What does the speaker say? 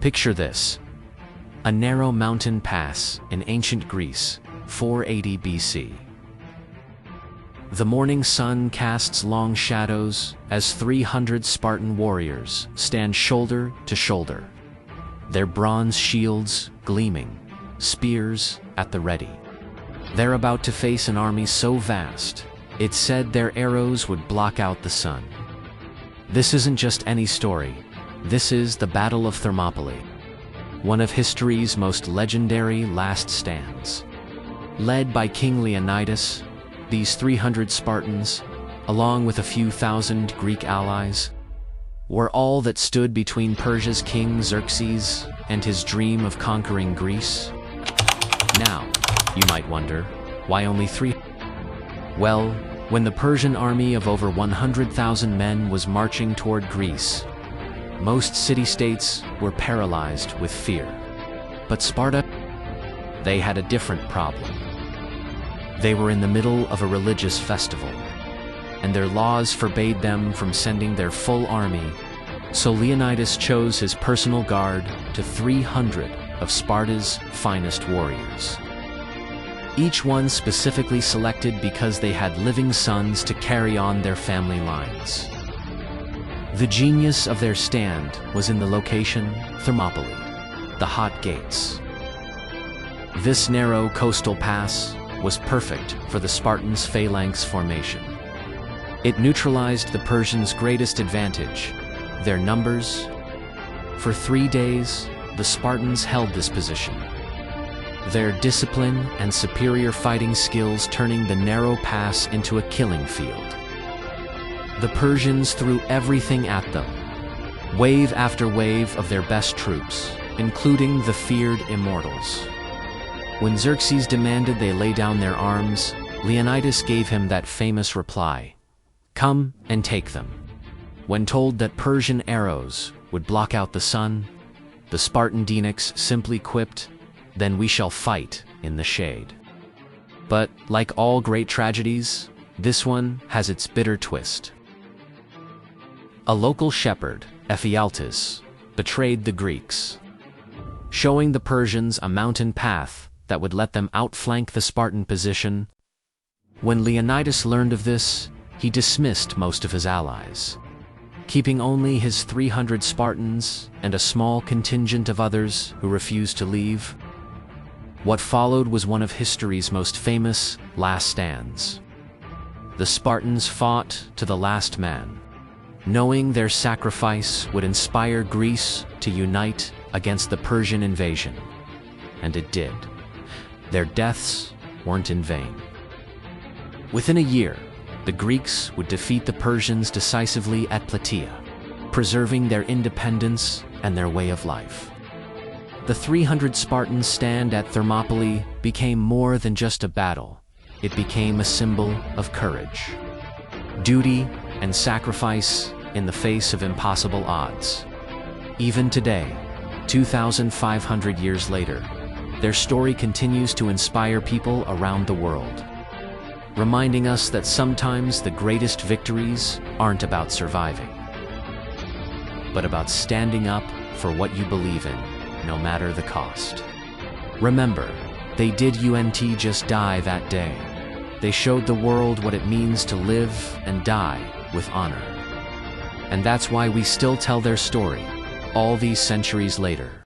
Picture this: a narrow mountain pass in ancient Greece, 480 BC. The morning sun casts long shadows as 300 Spartan warriors stand shoulder to shoulder, their bronze shields gleaming, spears at the ready. They're about to face an army so vast, it's said their arrows would block out the sun. This isn't just any story. This is the Battle of Thermopylae, one of history's most legendary last stands. Led by King Leonidas, these 300 Spartans, along with a few thousand Greek allies, were all that stood between Persia's king Xerxes and his dream of conquering Greece. Now, you might wonder, why only 3? Well, when the Persian army of over 100,000 men was marching toward Greece, most city-states were paralyzed with fear. But Sparta, they had a different problem. They were in the middle of a religious festival, and their laws forbade them from sending their full army, so Leonidas chose his personal guard to 300 of Sparta's finest warriors. Each one specifically selected because they had living sons to carry on their family lines. The genius of their stand was in the location, Thermopylae, the Hot Gates. This narrow coastal pass was perfect for the Spartans' phalanx formation. It neutralized the Persians' greatest advantage, their numbers. For 3 days, the Spartans held this position, their discipline and superior fighting skills turning the narrow pass into a killing field. The Persians threw everything at them, wave after wave of their best troops, including the feared immortals. When Xerxes demanded they lay down their arms, Leonidas gave him that famous reply, "Come and take them." When told that Persian arrows would block out the sun, the Spartan Dynacs simply quipped, "Then we shall fight in the shade." But like all great tragedies, this one has its bitter twist. A local shepherd, Ephialtes, betrayed the Greeks, showing the Persians a mountain path that would let them outflank the Spartan position. When Leonidas learned of this, he dismissed most of his allies, keeping only his 300 Spartans and a small contingent of others who refused to leave. What followed was one of history's most famous last stands. The Spartans fought to the last man, knowing their sacrifice would inspire Greece to unite against the Persian invasion. And it did. Their deaths weren't in vain. Within a year, the Greeks would defeat the Persians decisively at Plataea, preserving their independence and their way of life. The 300 Spartans' stand at Thermopylae became more than just a battle. It became a symbol of courage, duty, and sacrifice in the face of impossible odds. Even today, 2,500 years later, their story continues to inspire people around the world, reminding us that sometimes the greatest victories aren't about surviving, but about standing up for what you believe in, no matter the cost. Remember, they didn't just die that day. They showed the world what it means to live and die with honor. And that's why we still tell their story, all these centuries later.